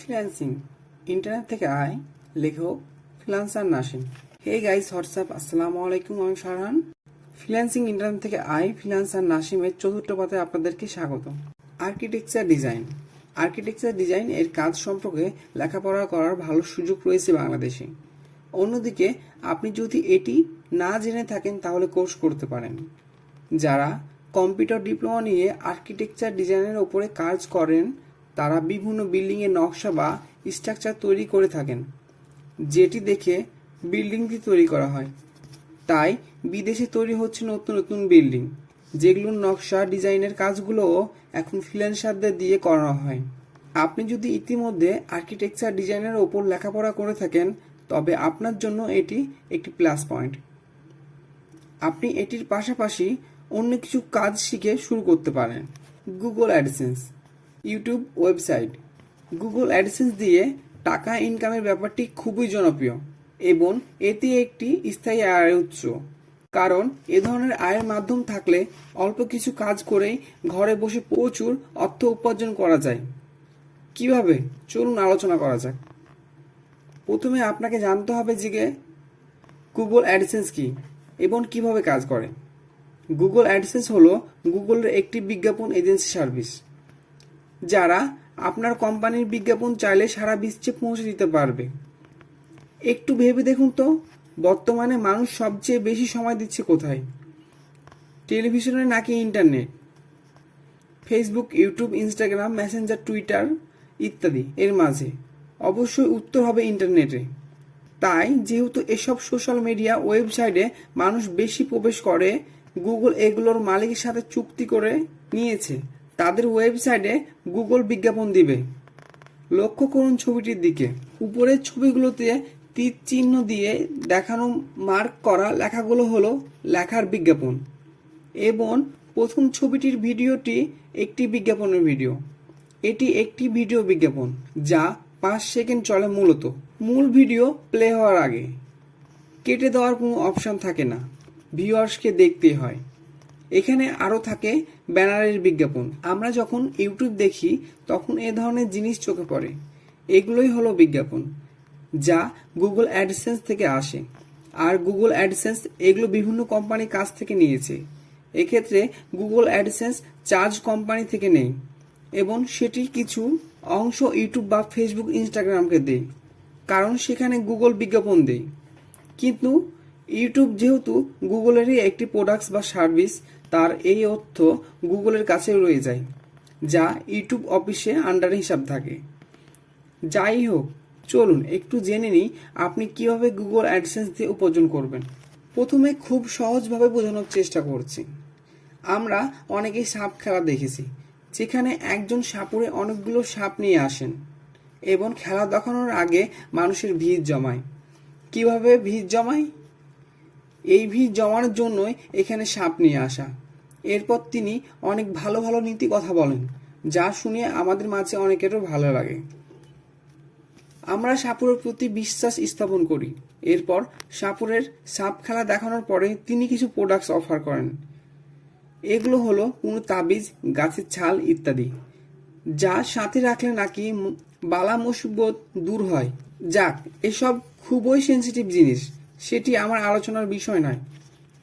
Freelancing internet থেকে আয়, লেখক freelancer Nasim. Hey guys, WhatsApp, আসসালামু আলাইকুম, আমি ফারহান। ফ্রিল্যান্সিং ইন্টারনেট থেকে আয় ফ্রিল্যান্সার নাসিমের চতুর্থ পাতে আপনাদেরকে স্বাগত। আর্কিটেকচার ডিজাইন এর কাজ সম্পর্কে লেখাপড়া করার ভালো সুযোগ রয়েছে বাংলাদেশে। অন্যদিকে আপনি যদি এটি না জেনে থাকেন তাহলে কোর্স করতে পারেন। যারা কম্পিউটার ডিপ্লোমা নিয়ে আর্কিটেকচার ডিজাইনের ওপরে কাজ করেন তারা বিভিন্ন বিল্ডিংয়ের নকশা বা স্ট্রাকচার তৈরি করে থাকেন, যেটি দেখে বিল্ডিংটি তৈরি করা হয়। তাই বিদেশে তৈরি হচ্ছে নতুন নতুন বিল্ডিং, যেগুলোর নকশা ডিজাইনের কাজগুলোও এখন ফ্রিল্যান্সারদের দিয়ে করানো হয়। আপনি যদি ইতিমধ্যে আর্কিটেকচার ডিজাইনের ওপর লেখাপড়া করে থাকেন তবে আপনার জন্য এটি একটি প্লাস পয়েন্ট। আপনি এটির পাশাপাশি অন্য কিছু কাজ শিখে শুরু করতে পারেন। Google AdSense, YouTube website. Google AdSense দিয়ে টাকা ইনকামের ব্যাপারটি খুবই জনপ্রিয় এবং এটি একটি স্থায়ী আয়ের উৎস। কারণ এ ধরনের আয়ের মাধ্যম থাকলে অল্প কিছু কাজ করেই ঘরে বসে প্রচুর অর্থ উপার্জন করা যায়। কিভাবে? চলুন আলোচনা করা যাক। প্রথমে আপনাকে জানতে হবে যে গুগল অ্যাডসেন্স কি এবং কিভাবে কাজ করে। গুগল অ্যাডসেন্স হলো গুগলের একটি বিজ্ঞাপন এজেন্সি সার্ভিস, যারা আপনার কোম্পানির বিজ্ঞাপন চাইলে সারা বিশ্বে পৌঁছে দিতে পারবে। একটু ভেবে দেখুন তো, বর্তমানে মানুষ সবচেয়ে বেশি সময় দিচ্ছে কোথায়? টেলিভিশনে নাকি internet? Facebook, YouTube, Instagram, Messenger, Twitter ইত্যাদি এর মাঝে? অবশ্যই উত্তর হবে ইন্টারনেটে। তাই যেহেতু এসব সোশ্যাল মিডিয়া ওয়েবসাইটে মানুষ বেশি প্রবেশ করে, গুগল এগুলোর মালিকের সাথে চুক্তি করে নিয়েছে তাদের ওয়েবসাইটে গুগল বিজ্ঞাপন দিবে। লক্ষ্য করুন ছবিটির দিকে। উপরের ছবিগুলোতে তীর চিহ্ন দিয়ে দেখানো মার্ক করা লেখাগুলো হলো লেখার বিজ্ঞাপন এবং প্রথম ছবিটির ভিডিওটি একটি বিজ্ঞাপনের ভিডিও। এটি একটি ভিডিও বিজ্ঞাপন যা 5 সেকেন্ড চলে। মূল ভিডিও প্লে হওয়ার আগে কেটে দেওয়ার কোনো অপশন থাকে না, ভিউয়ার্সকে দেখতেই হয়। এখানে আরও থাকে ব্যানারের বিজ্ঞাপন। আমরা যখন ইউটিউব দেখি তখন এ ধরনের জিনিস চোখে পড়ে। এগুলোই হলো বিজ্ঞাপন যা গুগল অ্যাডসেন্স থেকে আসে। আর গুগল অ্যাডসেন্স এগুলো বিভিন্ন কোম্পানির কাছ থেকে নিয়েছে। এক্ষেত্রে গুগল অ্যাডসেন্স চার্জ কোম্পানি থেকে নেই এবং সেটি কিছু অংশ ইউটিউব বা ফেসবুক, ইনস্টাগ্রামকে দেয়, কারণ সেখানে গুগল বিজ্ঞাপন দেয়। কিন্তু ইউটিউব যেহেতু গুগলেরই একটি প্রোডাক্টস বা সার্ভিস, তার এই অর্থ গুগলের কাছে রয়ে যায়, যা ইউটিউব অফিসে আন্ডারে হিসাব থাকে। যাই হোক, চলুন একটু জেনে নিই আপনি কিভাবে গুগল অ্যাডসেন্স দিয়ে উপার্জন করবেন। প্রথমে খুব সহজভাবে বোঝানোর চেষ্টা করছি। আমরা অনেকেই সাপ খেলা দেখেছি, যেখানে একজন সাপুড়ে অনেকগুলো সাপ নিয়ে আসেন এবং খেলা দেখানোর আগে মানুষের ভিড় জমায়। কিভাবে ভিড় জমায়? এই ভিড় জমানোর জন্যই এখানে সাপ নিয়ে আসা। এরপর তিনি অনেক ভালো ভালো নীতি কথা বলেন, যা শুনে আমাদের মাঝে অনেকেরও ভালো লাগে। আমরা সাপুরের প্রতি বিশ্বাস স্থাপন করি। এরপর সাপুরের সাপ খেলা দেখানোর পরে তিনি কিছু প্রোডাক্টস অফার করেন। এগুলো হলো কোনো তাবিজ, গাছের ছাল ইত্যাদি, যা সাথে রাখলে নাকি বালা মুসিবত দূর হয়। যাক, এসব খুবই সেন্সিটিভ জিনিস, সেটি আমার আলোচনার বিষয় নয়।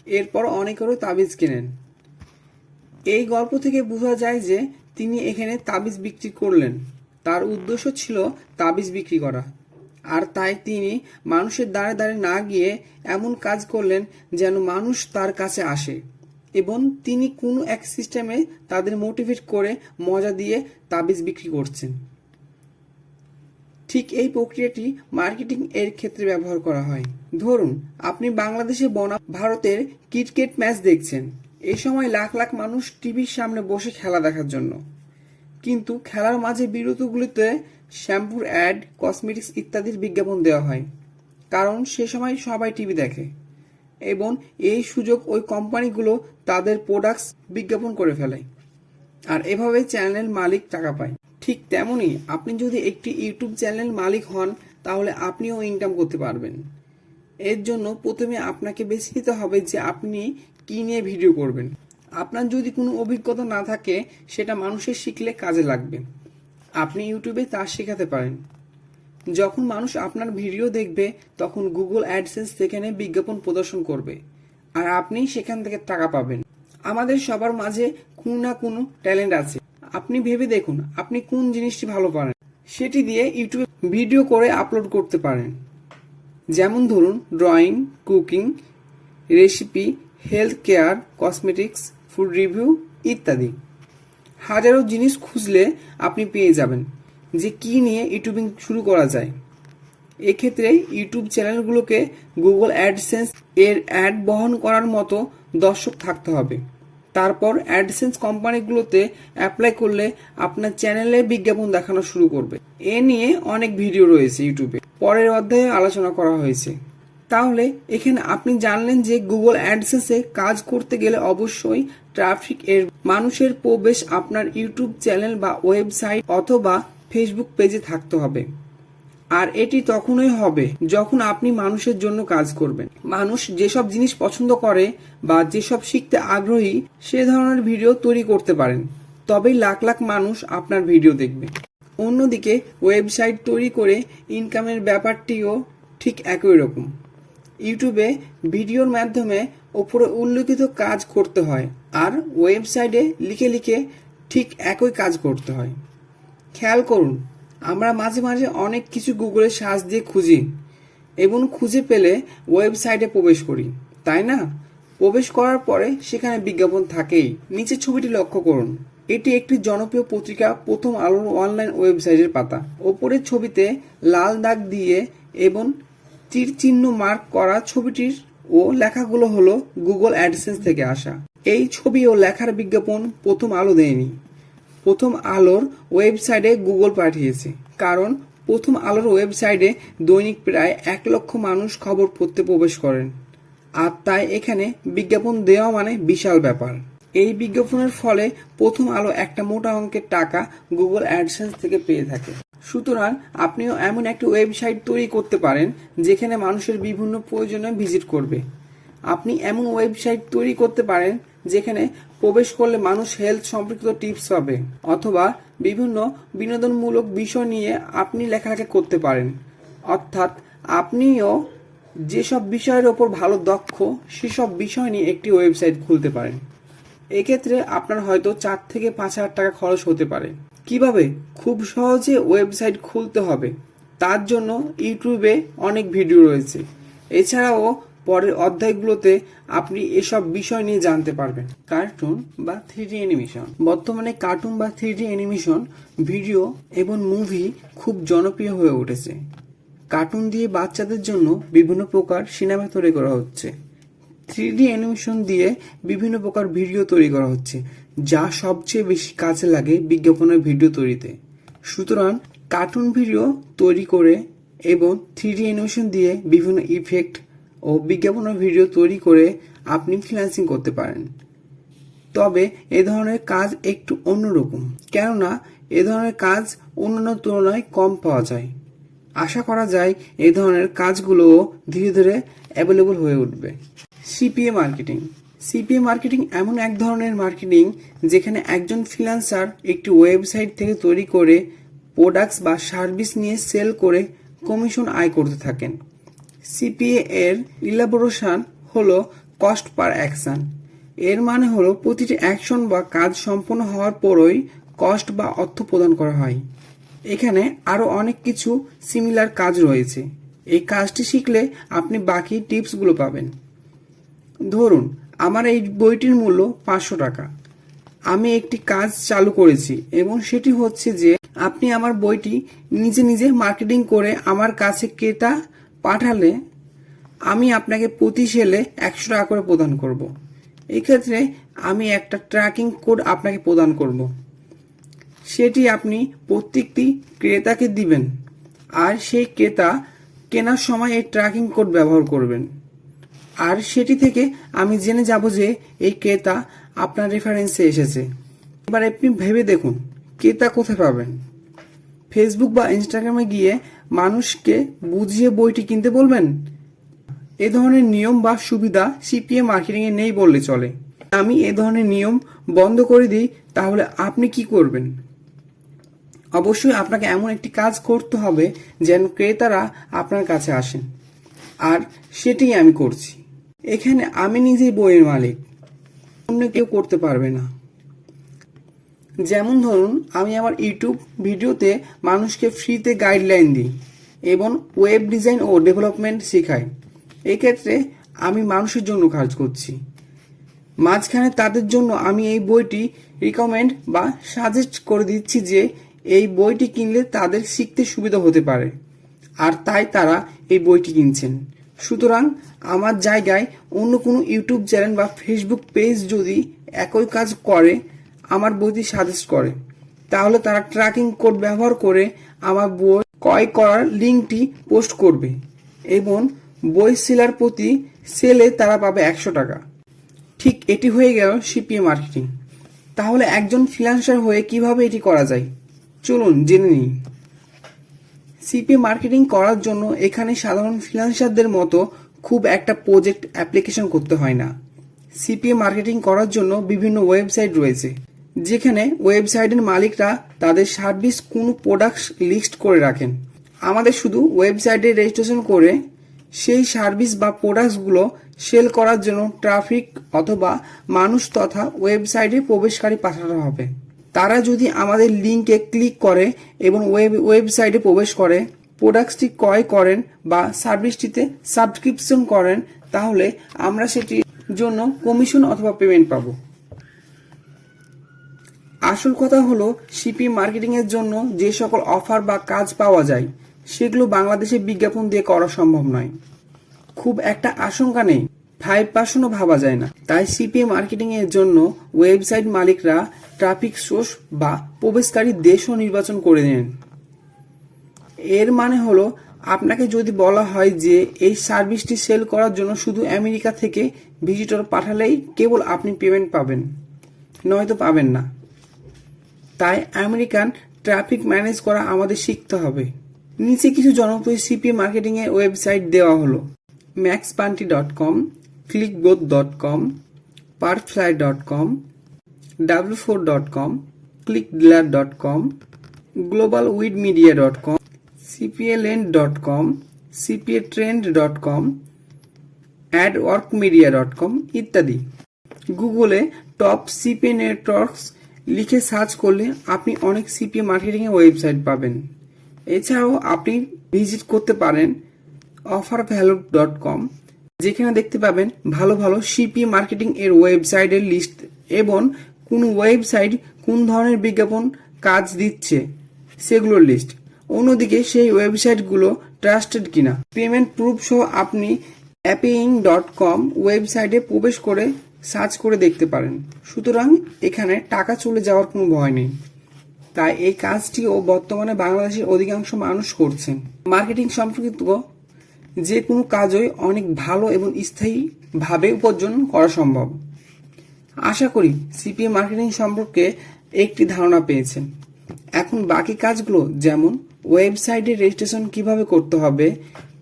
এরপর অনেকেরও তাবিজ কেনেন। এই গল্প থেকে বোঝা যায় যে তিনি এখানে তাবিজ বিক্রি করলেন। তার উদ্দেশ্য ছিল তাবিজ বিক্রি করা, আর তাই তিনি মানুষের দ্বারে দ্বারে না গিয়ে এমন কাজ করলেন যেন মানুষ তার কাছে আসে এবং তিনি কোনো এক সিস্টেমে তাদের মোটিভেট করে মজা দিয়ে তাবিজ বিক্রি করছেন। ঠিক এই প্রক্রিয়াটি মার্কেটিং এর ক্ষেত্রে ব্যবহার করা হয়। ধরুন আপনি বাংলাদেশে বনাম ভারতের ক্রিকেট ম্যাচ দেখছেন। এই সময় লাখ লাখ মানুষ টিভির সামনে বসে খেলা দেখার জন্য, কিন্তু খেলার মাঝে বিরতিগুলিতে শ্যাম্পুর অ্যাড, কসমেটিক্স ইত্যাদির বিজ্ঞাপন দেওয়া হয়, কারণ সে সময় সবাই টিভি দেখে এবং এই সুযোগ ওই কোম্পানিগুলো তাদের প্রোডাক্টস বিজ্ঞাপন করে ফেলে, আর এভাবে চ্যানেল মালিক টাকা পায়। ঠিক তেমনই আপনি যদি একটি ইউটিউব চ্যানেল মালিক হন তাহলে আপনিও ইনকাম করতে পারবেন। এর জন্য প্রথমে আপনাকে বেছে নিতে হবে যে আপনি কি নিয়ে ভিডিও করবেন। আপনার যদি কোনো অভিজ্ঞতা না থাকে সেটা মানুষের শিখলে কাজে লাগবে। আপনি ইউটিউবে তা শেখাতে পারেন। যখন মানুষ আপনার ভিডিও দেখবে তখন গুগল অ্যাডসেন্স সেখানে বিজ্ঞাপন প্রদর্শন করবে আর আপনি সেখান থেকে টাকা পাবেন। আমাদের সবার মাঝে কোনো না কোনো ট্যালেন্ট আছে। আপনি ভেবে দেখুন আপনি কোন জিনিসটি ভালো পারেন, সেটি দিয়ে ইউটিউবে ভিডিও করে আপলোড করতে পারেন। যেমন ধরুন drawing, cooking, recipe, health care, cosmetics, food review ইত্যাদি। হাজারো জিনিস খুঁজলে আপনি পেয়ে যাবেন যে কি নিয়ে ইউটিউবিং শুরু করা যায়। এক্ষেত্রে ইউটিউব চ্যানেলগুলোকে গুগল অ্যাডসেন্স এর অ্যাড বহন করার মতো দর্শক থাকতে হবে। তারপর অ্যাডসেন্স কোম্পানিগুলোতে অ্যাপ্লাই করলে আপনার চ্যানেলে বিজ্ঞাপন দেখানো শুরু করবে। এ নিয়ে অনেক ভিডিও রয়েছে ইউটিউবে, পরের অধ্যায়ে আলোচনা করা হয়েছে। তাহলে এখানে আপনি জানলেন যে গুগল অ্যাডসেন্সে কাজ করতে গেলে অবশ্যই ট্রাফিক এর মানুষের প্রবেশ আপনার ইউটিউব চ্যানেল বা ওয়েবসাইট অথবা ফেসবুক পেজে থাকতে হবে। আর এটি তখনই হবে যখন আপনি মানুষের জন্য কাজ করবেন। মানুষ যেসব জিনিস পছন্দ করে বা যেসব শিখতে আগ্রহী সে ধরনের ভিডিও তৈরি করতে পারেন, তবেই লাখ লাখ মানুষ আপনার ভিডিও দেখবে। অন্যদিকে ওয়েবসাইট তৈরি করে ইনকামের ব্যাপারটিও ঠিক একই রকম। ইউটিউবে ভিডিওর মাধ্যমে ওপরে উল্লেখিত কাজ করতে হয় আর ওয়েবসাইটে লিখে লিখে ঠিক একই কাজ করতে হয়। খেয়াল করুন, আমরা মাঝে মাঝে অনেক কিছু গুগলে সার্চ দিয়ে খুঁজি এবং খুঁজে পেলে ওয়েবসাইটে প্রবেশ করি, তাই না? প্রবেশ করার পরে সেখানে বিজ্ঞাপন থাকেই। নিচের ছবিটি লক্ষ্য করুন, এটি একটি জনপ্রিয় পত্রিকা প্রথম আলোর অনলাইন ওয়েবসাইটের পাতা। ওপরের ছবিতে লাল দাগ দিয়ে এবং তীর চিহ্ন মার্ক করা ছবিটির ও লেখাগুলো হলো গুগল অ্যাডসেন্স থেকে আসা। এই ছবি ও লেখার বিজ্ঞাপন প্রথম আলো দেয়নি, প্রথম আলোর ওয়েবসাইটে গুগল পাঠিয়েছে। কারণ প্রথম আলোর ওয়েবসাইটে দৈনিক প্রায় 1 লক্ষ মানুষ খবর পড়তে প্রবেশ করেন, আর তাই এখানে বিজ্ঞাপন দেওয়া মানে বিশাল ব্যাপার। এই বিজ্ঞাপনের ফলে প্রথম আলো একটা মোটা অঙ্কের টাকা গুগল অ্যাডসেন্স থেকে পেয়ে থাকে। সুতরাং আপনিও এমন একটি ওয়েবসাইট তৈরি করতে পারেন যেখানে মানুষের বিভিন্ন প্রয়োজনে ভিজিট করবে। আপনি এমন ওয়েবসাইট তৈরি করতে পারেন যেখানে প্রবেশ করলে মানুষ হেলথ সম্পর্কিত টিপস পাবে, অথবা বিভিন্ন বিনোদনমূলক বিষয় নিয়ে আপনি লেখালেখি করতে পারেন। অর্থাৎ আপনিও যেসব বিষয়ের ওপর ভালো দক্ষ সেসব বিষয় নিয়ে একটি ওয়েবসাইট খুলতে পারেন। এক্ষেত্রে আপনার হয়তো 4 থেকে 5,000 টাকা খরচ হতে পারে। কিভাবে খুব সহজে ওয়েবসাইট খুলতে হবে তার জন্য ইউটিউবে অনেক ভিডিও রয়েছে। এছাড়াও পরের অধ্যায়গুলোতে আপনি এসব বিষয় নিয়ে জানতে পারবেন। কার্টুন বা 3D অ্যানিমেশন। বর্তমানে কার্টুন বা 3D অ্যানিমেশন ভিডিও এবং মুভি খুব জনপ্রিয় হয়ে উঠেছে। কার্টুন দিয়ে বাচ্চাদের জন্য বিভিন্ন প্রকার সিনেমা তৈরি করা হচ্ছে। 3D অ্যানিমেশন দিয়ে বিভিন্ন প্রকার ভিডিও তৈরি করা হচ্ছে, যা সবচেয়ে বেশি কাজে লাগে বিজ্ঞাপনের ভিডিও তৈরিতে। সুতরাং কার্টুন ভিডিও তৈরি করে এবং 3D অ্যানিমেশন দিয়ে বিভিন্ন ইফেক্ট ও বিজ্ঞাপনের ভিডিও তৈরি করে আপনি ফ্রিল্যান্সিং করতে পারেন। তবে এ ধরনের কাজ একটু অন্যরকম, কেননা এ ধরনের কাজ অন্যান্য তুলনায় কম পাওয়া যায়। আশা করা যায় এই ধরনের কাজগুলোও ধীরে ধীরে অ্যাভেলেবল হয়ে উঠবে। CPA marketing. সিপিএ মার্কেটিং এমন এক ধরনের মার্কেটিং যেখানে একজন ফ্রিল্যান্সার একটি ওয়েবসাইট থেকে তৈরি করে প্রোডাক্টস বা সার্ভিস নিয়ে সেল করে কমিশন আয় করতে থাকেন। সিপিএ এর ইলাবোরেশন হলো কস্ট পার অ্যাকশন। এর মানে হলো প্রতিটি অ্যাকশন বা কাজ সম্পন্ন হওয়ার পরই কস্ট বা অর্থ প্রদান করা হয়। এখানে আরো অনেক কিছু সিমিলার কাজ রয়েছে। এই কাজটি শিখলে আপনি বাকি টিপসগুলো পাবেন। ধরুন আমার এই বইটির মূল্য 500 টাকা। আমি একটি কাজ চালু করেছি এবং সেটি হচ্ছে যে আপনি আমার বইটি নিজে নিজে মার্কেটিং করে আমার কাছে ক্রেতা পাঠালে আমি আপনাকে প্রতি সেলে 100 টাকা করে প্রদান করব। এক্ষেত্রে আমি একটা ট্র্যাকিং কোড আপনাকে প্রদান করব। সেটি আপনি প্রত্যেকটি ক্রেতাকে দিবেন আর সেই ক্রেতা কেনার সময় এই ট্র্যাকিং কোড ব্যবহার করবেন। আর সেটি থেকে আমি জেনে যাব যে এই ক্রেতা আপনার রেফারেন্সে এসেছে। এবার আপনি ভেবে দেখুন ক্রেতা কোথায় পাবেন? ফেসবুক বা ইনস্টাগ্রামে গিয়ে মানুষকে বুঝিয়ে বইটি কিনতে বলবেন? এ ধরনের নিয়ম বা সুবিধা সিপিএ মার্কেটিং এ নেই বললে চলে। আমি এ ধরনের নিয়ম বন্ধ করে দিই, তাহলে আপনি কি করবেন? অবশ্যই আপনাকে এমন একটি কাজ করতে হবে যেন ক্রেতারা আপনার কাছে আসেন, আর সেটাই আমি করছি। এখানে আমি নিজেই বইয়ের মালিক, অন্য কেউ করতে পারবে না। যেমন ধরুন, আমি আমার ইউটিউব ভিডিওতে মানুষকে ফ্রিতে গাইডলাইন দিই এবং ওয়েব ডিজাইন ও ডেভেলপমেন্ট শেখাই। এক্ষেত্রে আমি মানুষের জন্য কাজ করছি। মাঝখানে তাদের জন্য আমি এই বইটি রিকমেন্ড বা সাজেস্ট করে দিচ্ছি যে এই বইটি কিনলে তাদের শিখতে সুবিধা হতে পারে, আর তাই তারা এই বইটি কিনছেন। সুতরাং আমার জায়গায় অন্য কোনো ইউটিউব চ্যানেল বা ফেসবুক পেজ যদি একই কাজ করে, আমার বইটি সাজেস্ট করে, তাহলে তারা ট্র্যাকিং কোড ব্যবহার করে আমার বই ক্রয় করার লিঙ্কটি পোস্ট করবে এবং বই সেলার প্রতি সেলে তারা পাবে 100 টাকা। ঠিক এটি হয়ে গেল সিপিএ মার্কেটিং। তাহলে একজন ফ্রিল্যান্সার হয়ে কিভাবে এটি করা যায়, চলুন জেনে নিই। সিপিএ মার্কেটিং করার জন্য এখানে সাধারণ ফ্রিল্যান্সারদের মতো খুব একটা প্রজেক্ট অ্যাপ্লিকেশন করতে হয় না। সিপিএ মার্কেটিং করার জন্য বিভিন্ন ওয়েবসাইট রয়েছে, যেখানে ওয়েবসাইটের মালিকরা তাদের সার্ভিস কোনো প্রোডাক্ট লিস্ট করে রাখেন। আমাদের শুধু ওয়েবসাইটে রেজিস্ট্রেশন করে সেই সার্ভিস বা প্রোডাক্টসগুলো সেল করার জন্য ট্রাফিক অথবা মানুষ তথা ওয়েবসাইটে প্রবেশকারী পাঠানো হবে। তারা যদি আমাদের লিঙ্কে ক্লিক করে এবং ওয়েবসাইটে প্রবেশ করে, প্রোডাক্টসটি ক্রয় করেন বা সার্ভিসটিতে সাবস্ক্রিপশন করেন, তাহলে আমরা সেটির জন্য কমিশন অথবা পেমেন্ট পাবো। আসল কথা হলো, সিপি মার্কেটিং এর জন্য যে সকল অফার বা কাজ পাওয়া যায় সেগুলো বাংলাদেশে বিজ্ঞাপন দিয়ে করা সম্ভব নয়। খুব একটা আশঙ্কা নেই, 5% ভাবা যায় না। তাই সিপিএ মার্কেটিং এর জন্য ওয়েবসাইট মালিকরা ট্রাফিক সোর্স বা প্রবেশকারী দেশও নির্বাচন করে নেন। এর মানে হলো, আপনাকে যদি বলা হয় যে এই সার্ভিসটি সেল করার জন্য শুধু আমেরিকা থেকে ভিজিটর পাঠালেই কেবল আপনি পেমেন্ট পাবেন, নয়তো পাবেন না। তাই আমেরিকান ট্রাফিক ম্যানেজ করা আমাদের শিখতে হবে। নিচে কিছু জনপ্রিয় সিপিএ মার্কেটিং এর ওয়েবসাইট দেওয়া হলো: maxpanty.com, clickgrowth.com, perfly.com, w4.com, clickdealer.com, globalweedmedia.com, cpalend.com, cpatrend.com, adworkmedia.com ইত্যাদি। গুগলে টপ সিপিএ নেটওয়ার্কস লিখে সার্চ করলে আপনি অনেক সিপিএ মার্কেটিং এর ওয়েবসাইট পাবেন। এছাড়াও আপনি ভিজিট করতে পারেন offervalue.com, যেখানে দেখতে পাবেন ভালো ভালো সিপিএ মার্কেটিং এর ওয়েবসাইটের লিস্ট এবং কোন ওয়েবসাইট কোন ধরনের বিজ্ঞাপন কাজ দিচ্ছে সেগুলোর লিস্ট। অন্যদিকে সেই ওয়েবসাইটগুলো ট্রাস্টেড কিনা পেমেন্ট প্রুফ সহ আপনি apping.com ওয়েবসাইটে প্রবেশ করে সার্চ করে দেখতে পারেন। সুতরাং এখানে টাকা চলে যাওয়ার কোনো ভয় নেই। তাই এই কাজটিও বর্তমানে বাংলাদেশের অধিকাংশ মানুষ করছেন। মার্কেটিং সম্পর্কিত যে কোনো কাজই অনেক ভালো এবং স্থায়ীভাবে উপার্জন করা সম্ভব। আশা করি সিপিএ মার্কেটিং সম্পর্কে একটি ধারণা পেয়েছেন। এখন বাকি কাজগুলো, যেমন ওয়েবসাইটে রেজিস্ট্রেশন কিভাবে করতে হবে,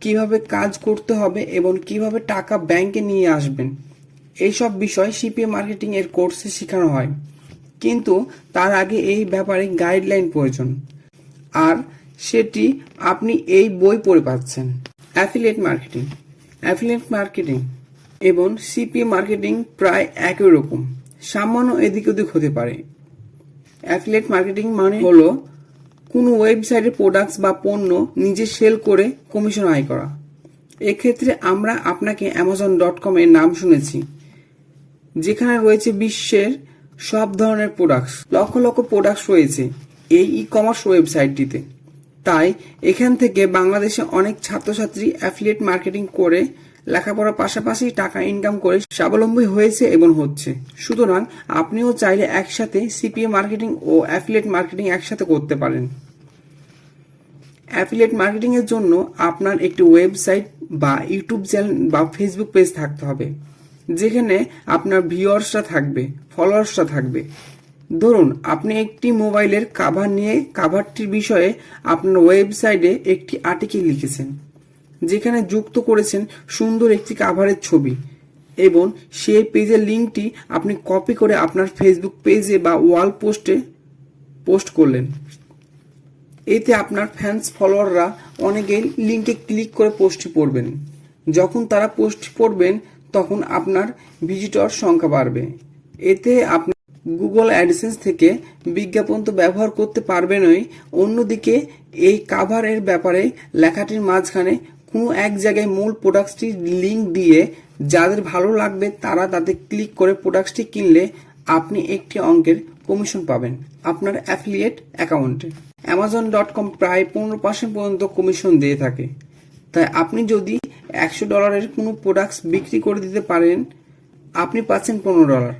কিভাবে কাজ করতে হবে এবং কিভাবে টাকা ব্যাংকে নিয়ে আসবেন, এইসব বিষয় সিপিএ মার্কেটিং এর কোর্সে শেখানো হয়। কিন্তু তার আগে এই ব্যাপারে গাইডলাইন প্রয়োজন, আর সেটি আপনি এই বই পড়ে পাচ্ছেন। অ্যাফিলিয়েট মার্কেটিং এবং সিপিএ মার্কেটিং প্রায় একই রকম, সামান্য এদিক ওদিক হতে পারে। অ্যাফিলিয়েট মার্কেটিং মানে হলো কোনো ওয়েবসাইটে প্রোডাক্টস বা পণ্য নিজে সেল করে কমিশন আয় করা। এক্ষেত্রে আমরা আপনাকে amazon.com এর নাম শুনেছি, যেখানে রয়েছে বিশ্বের সব ধরনের প্রোডাক্টস, লক্ষ লক্ষ প্রোডাক্টস রয়েছে এই ই কমার্স ওয়েবসাইটটিতে। তাই এখান থেকে বাংলাদেশে অনেক ছাত্রছাত্রী অ্যাফিলিয়েট মার্কেটিং করে লেখাপড়ার পাশাপাশি টাকা ইনকাম করে স্বাবলম্বী হয়েছে এবং হচ্ছে। সুতরাং আপনিও চাইলে একসাথে সিপিএ মার্কেটিং ও অ্যাফিলিয়েট মার্কেটিং একসাথে করতে পারেন। অ্যাফিলিয়েট মার্কেটিং এর জন্য আপনার একটি ওয়েবসাইট বা ইউটিউব চ্যানেল বা ফেসবুক পেজ থাকতে হবে, যেখানে আপনার ভিউয়ার্সরা থাকবে, ফলোয়ার্সরা থাকবে। ধরুন আপনি একটি মোবাইলের কাভার নিয়ে কাভারটির বিষয়ে আপনার ওয়েবসাইটে একটি আর্টিকেল লিখেছেন, যেখানে যুক্ত করেছেন সুন্দর একটি কাভারের ছবি, এবং সেই পেজের লিঙ্কটি আপনি কপি করে আপনার ফেসবুক পেজে বা ওয়াল পোস্টে পোস্ট করলেন। এতে আপনার ফ্যান্স ফলোয়াররা অনেকেই লিঙ্কে ক্লিক করে পোস্টটি পড়বেন। যখন তারা পোস্টটি পড়বেন তখন আপনার ভিজিটর সংখ্যা বাড়বে। এতে আপনি গুগল অ্যাডসেন্স থেকে বিজ্ঞাপন তো ব্যবহার করতে পারবেনই, অন্যদিকে এই কাভারের ব্যাপারে লেখাটির মাঝখানে কোনো এক জায়গায় মূল প্রোডাক্টটির লিঙ্ক দিয়ে যাদের ভালো লাগবে তারা তাতে ক্লিক করে প্রোডাক্টটি কিনলে আপনি একটি অঙ্কের কমিশন পাবেন আপনার অ্যাফিলিয়েট অ্যাকাউন্টে। Amazon.com প্রায় 15% পর্যন্ত কমিশন দিয়ে থাকে। তাই আপনি যদি $100 কোনো প্রোডাক্টস বিক্রি করে দিতে পারেন, আপনি পাচ্ছেন $15।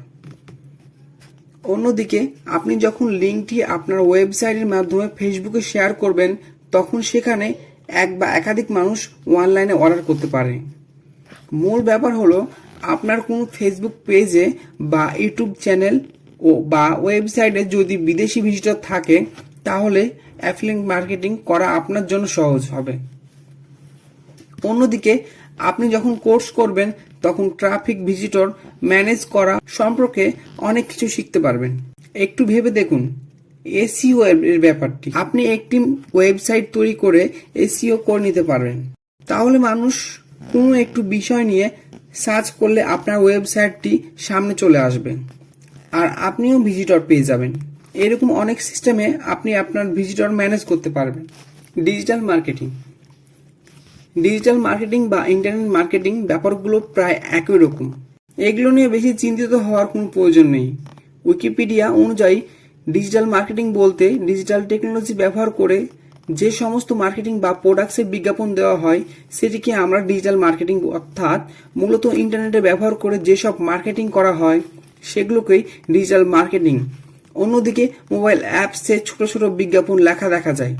অন্যদিকে আপনি যখন লিঙ্কটি আপনার ওয়েবসাইটের মাধ্যমে ফেসবুকে শেয়ার করবেন তখন সেখানে এক বা একাধিক মানুষ অনলাইনে অর্ডার করতে পারে। মূল ব্যাপার হলো আপনার কোনো ফেসবুক পেজে বা ইউটিউব চ্যানেল বা ওয়েবসাইটে যদি বিদেশি ভিজিটর থাকে তাহলে অ্যাফিলিয়েট মার্কেটিং করা আপনার জন্য সহজ হবে। অন্যদিকে আপনি যখন কোর্স করবেন তখন ট্রাফিক ভিজিটর ম্যানেজ করা সম্পর্কে অনেক কিছু শিখতে পারবেন। একটু ভেবে দেখুন এসইও এর ব্যাপারটি। আপনি একটি ওয়েবসাইট তৈরি করে এসইও করে নিতে পারবেন, তাহলে মানুষ কোনো একটু বিষয় নিয়ে সার্চ করলে আপনার ওয়েবসাইটটি সামনে চলে আসবে আর আপনিও ভিজিটর পেয়ে যাবেন। এরকম অনেক সিস্টেমে আপনি আপনার ভিজিটর ম্যানেজ করতে পারবেন। ডিজিটাল মার্কেটিং বা ইন্টারনেট মার্কেটিং ব্যাপারগুলো প্রায় একই রকম। এগুলো নিয়ে বেশি চিন্তিত হওয়ার কোনো প্রয়োজন নেই। উইকিপিডিয়া অনুযায়ী ডিজিটাল মার্কেটিং বলতে ডিজিটাল টেকনোলজি ব্যবহার করে যে সমস্ত মার্কেটিং বা প্রোডাক্টসের বিজ্ঞাপন দেওয়া হয় সেটিকে আমরা ডিজিটাল মার্কেটিং, অর্থাৎ মূলত ইন্টারনেটে ব্যবহার করে যেসব মার্কেটিং করা হয় সেগুলোকেই ডিজিটাল মার্কেটিং। অন্যদিকে মোবাইল অ্যাপসে ছোট ছোট বিজ্ঞাপন লেখা দেখা যায়।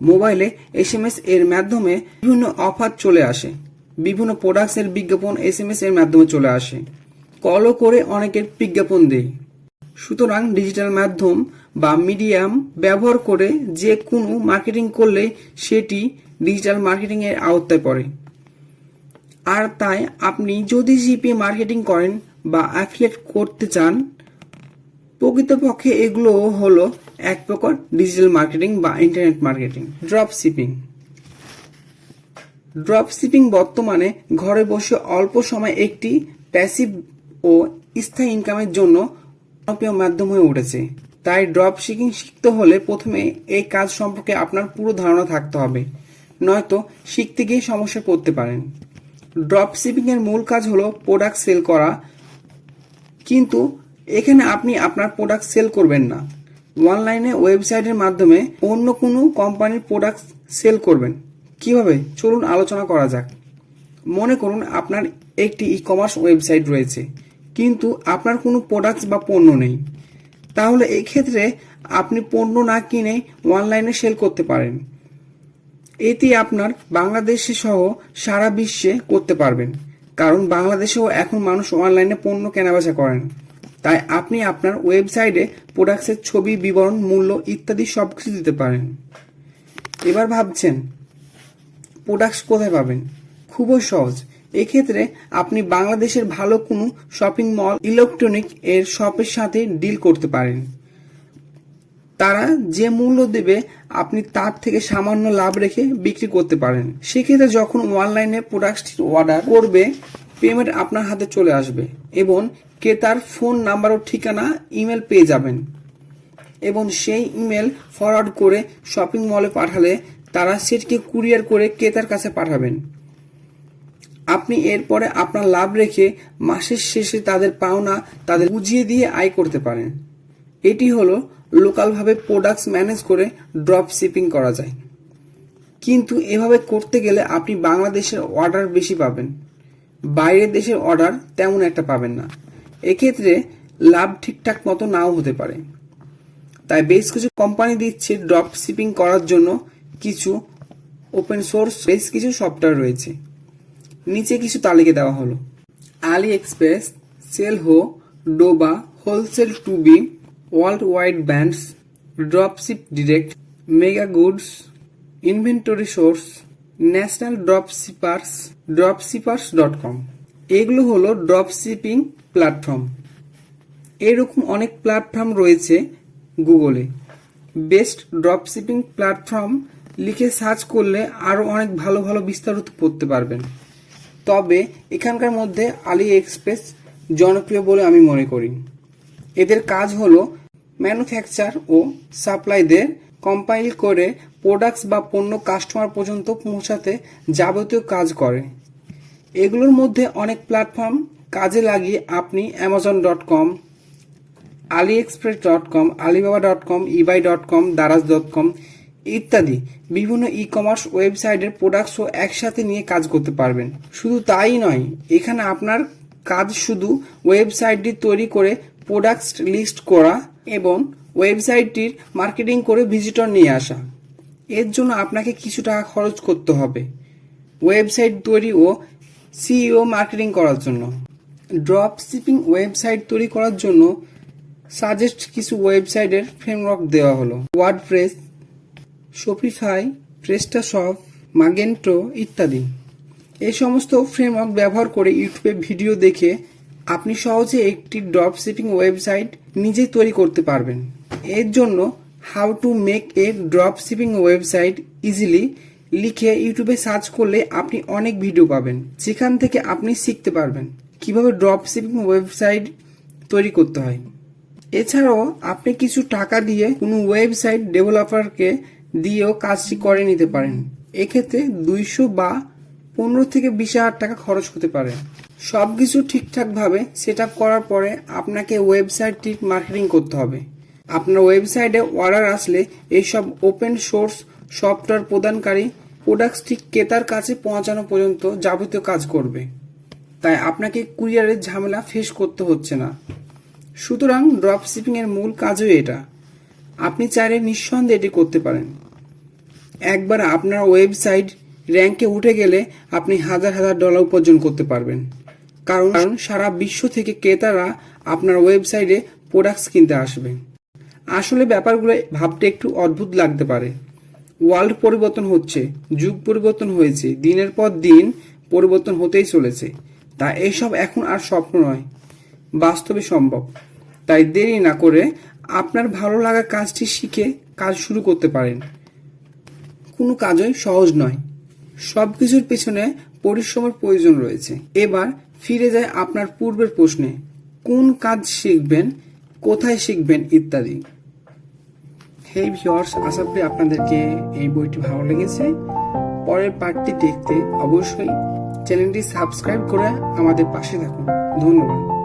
মোবাইলে SMS এর মাধ্যমে বিভিন্ন অফার চলে আসে, বিভিন্ন প্রোডাক্টসের বিজ্ঞাপন SMS এর মাধ্যমে চলে আসে। কলও করে অনেকের বিজ্ঞাপন দেয়। সুতরাং ডিজিটাল মাধ্যম বা মিডিয়াম ব্যবহার করে যে কোনো মার্কেটিং করলে সেটি ডিজিটাল মার্কেটিং এর আওতায় পড়ে। আর তাই আপনি যদি জিপি মার্কেটিং করেন বা অ্যাফিলিয়েট করতে চান, প্রকৃতপক্ষে এগুলো হলো এক প্রকার ডিজিটাল মার্কেটিং বা ইন্টারনেট মার্কেটিং। ড্রপ শিপিং বর্তমানে ঘরে বসে অল্প সময় একটি প্যাসিভ ও স্থায়ী ইনকামের জন্য জনপ্রিয় মাধ্যম হয়ে উঠেছে। তাই ড্রপ শিপিং শিখতে হলে প্রথমে এই কাজ সম্পর্কে আপনার পুরো ধারণা থাকতে হবে, নয়তো শিখতে গিয়ে সমস্যায় পড়তে পারেন। ড্রপ শিপিং এর মূল কাজ হলো প্রোডাক্ট সেল করা, কিন্তু এখানে আপনি আপনার প্রোডাক্ট সেল করবেন না, অনলাইনে ওয়েবসাইটের মাধ্যমে অন্য কোনো কোম্পানির প্রোডাক্ট সেল করবেন। কিভাবে, চলুন আলোচনা করা যাক। মনে করুন আপনার একটি ই-কমার্স ওয়েবসাইট রয়েছে কিন্তু আপনার কোনো প্রোডাক্ট বা পণ্য নেই। তাহলে এই ক্ষেত্রে আপনি পণ্য না কিনে অনলাইনে সেল করতে পারেন। এটি আপনার বাংলাদেশে সহ সারা বিশ্বে করতে পারবেন, কারণ বাংলাদেশেও এখন মানুষ অনলাইনে পণ্য কেনাবেচা করেন। তাই আপনি আপনার ওয়েবসাইটে প্রোডাক্টসের ছবি, বিবরণ, মূল্য ইত্যাদি সবকিছু দিতে পারেন। এবার ভাবছেন প্রোডাক্টস কোথায় পাবেন? খুবই সহজ। এক্ষেত্রে আপনি বাংলাদেশের ভালো কোনো শপিং মল, ইলেকট্রনিক এর শপের সাথে ডিল করতে পারেন। তারা যে মূল্য দেবে আপনি তার থেকে সামান্য লাভ রেখে বিক্রি করতে পারেন। সেক্ষেত্রে যখন অনলাইনে প্রোডাক্টটি অর্ডার করবে, পেমেন্ট আপনার হাতে চলে আসবে এবং ক্রেতার ফোন নাম্বার ও ঠিকানা, ইমেল পেয়ে যাবেন এবং সেই ইমেল ফরওয়ার্ড করে শপিং মলে পাঠালে তারা সেটিকে কুরিয়ার করে ক্রেতার কাছে পাঠাবেন। আপনি এরপরে আপনার লাভ রেখে মাসের শেষে তাদের পাওনা তাদের বুঝিয়ে দিয়ে আয় করতে পারেন। এটি হলো লোকালভাবে প্রোডাক্টস ম্যানেজ করে ড্রপ শিপিং করা যায়। কিন্তু এভাবে করতে গেলে আপনি বাংলাদেশের অর্ডার বেশি পাবেন, বাইরের দেশের অর্ডার তেমন একটা পাবেন না। এক্ষেত্রে লাভ ঠিকঠাক মতো নাও হতে পারে। তাই বেশ কিছু কোম্পানি দিচ্ছে ড্রপ শিপিং করার জন্য কিছু ওপেন সোর্স বেশ কিছু সফটওয়্যার রয়েছে। নিচে কিছু তালিকা দেওয়া হলো: আলি express, SaleHoo, Doba, wholesale two b, world wide brands, dropship direct, mega goods, inventory source, national dropshippers dot com. এগুলো হলো ড্রপ শিপিং প্ল্যাটফর্ম। এরকম অনেক প্ল্যাটফর্ম রয়েছে গুগলে। বেস্ট ড্রপশিপিং প্ল্যাটফর্ম লিখে সার্চ করলে আরও অনেক ভালো ভালো বিস্তারিত পড়তে পারবেন। তবে এখানকার মধ্যে আলি এক্সপ্রেস জনপ্রিয় বলে আমি মনে করি। এদের কাজ হলো ম্যানুফ্যাকচার ও সাপ্লাইদের কম্পাইল করে প্রোডাক্টস বা পণ্য কাস্টমার পর্যন্ত পৌঁছাতে যাবতীয় কাজ করে। এগুলোর মধ্যে অনেক প্ল্যাটফর্ম কাজে লাগিয়ে আপনি amazon.com, aliexpress.com, alibaba.com, ebay.com, daraz.com ইত্যাদি বিভিন্ন ই কমার্স ওয়েবসাইটের প্রোডাক্টসও একসাথে নিয়ে কাজ করতে পারবেন। শুধু তাই নয়, এখানে আপনার কাজ শুধু ওয়েবসাইটটি তৈরি করে প্রোডাক্টস লিস্ট করা এবং ওয়েবসাইটটির মার্কেটিং করে ভিজিটর নিয়ে আসা। এর জন্য আপনাকে কিছু টাকা খরচ করতে হবে ওয়েবসাইট তৈরি ও সিইও মার্কেটিং করার জন্য। ড্রপ শিপিং ওয়েবসাইট তৈরি করার জন্য সাজেস্ট কিছু ওয়েবসাইটের ফ্রেমওয়ার্ক দেওয়া হলো: ওয়ার্ডপ্রেস, শপিফাই, প্রেস্টাশপ, মাগেন্টো ইত্যাদি। এই সমস্ত ফ্রেমওয়ার্ক ব্যবহার করে ইউটিউবে ভিডিও দেখে আপনি সহজে একটি ড্রপ শিপিং ওয়েবসাইট নিজেই তৈরি করতে পারবেন। এর জন্য how to make a drop shipping website easily লিখে ইউটিউবে সার্চ করলে আপনি অনেক ভিডিও পাবেন, যেখান থেকে আপনি শিখতে পারবেন কিভাবে ড্রপ শিপিং ওয়েবসাইট তৈরি করতে হয়। এছাড়াও আপনি কিছু টাকা দিয়ে কোনো ওয়েবসাইট ডেভেলপারকে দিয়েও কাজটি করে নিতে পারেন। এক্ষেত্রে 200 বা 15 থেকে 20,000 টাকা খরচ হতে পারে। সবকিছু ঠিকঠাকভাবে সেট আপ করার পরে আপনাকে ওয়েবসাইটটির মার্কেটিং করতে হবে। আপনার ওয়েবসাইটে অর্ডার আসলে এইসব ওপেন সোর্স সফটওয়্যার প্রদানকারী প্রোডাক্টসটি ক্রেতার কাছে পৌঁছানো পর্যন্ত যাবতীয় কাজ করবে, তাই আপনাকে কুরিয়ারের ঝামেলা ফেস করতে হচ্ছে না। সুতরাং ড্রপ শিপিং এর মূল কাজই এটা। আপনি চাইলে নিঃসন্দেহে এটি করতে পারেন। একবার আপনার ওয়েবসাইট র্যাঙ্কে উঠে গেলে আপনি হাজার হাজার ডলার উপার্জন করতে পারবেন, কারণ সারা বিশ্ব থেকে ক্রেতারা আপনার ওয়েবসাইটে প্রোডাক্টস কিনতে আসবে। আসলে ব্যাপারগুলো ভাবতে একটু অদ্ভুত লাগতে পারে। ওয়ার্ল্ড পরিবর্তন হচ্ছে, যুগ পরিবর্তন হয়েছে, দিনের পর দিন পরিবর্তন হতেই চলেছে। তা এইসব এখন আর স্বপ্ন নয়, বাস্তবে সম্ভব। তাই দেরি না করে আপনার ভালো লাগা কাজটি শিখে কাজ শুরু করতে পারেন। কোনো কাজই সহজ নয়, সবকিছুর পেছনে পরিশ্রমের প্রয়োজন রয়েছে। এবার ফিরে যায় আপনার পূর্বের প্রশ্নে, কোন কাজ শিখবেন, কোথায় শিখবেন ইত্যাদি। হেই ভিউয়ার্স, আশা করি আপনাদেরকে এই বইটি ভালো লেগেছে। পরের পার্টটি দেখতে অবশ্যই চ্যানেলটি সাবস্ক্রাইব করে আমাদের পাশে থাকুন। ধন্যবাদ।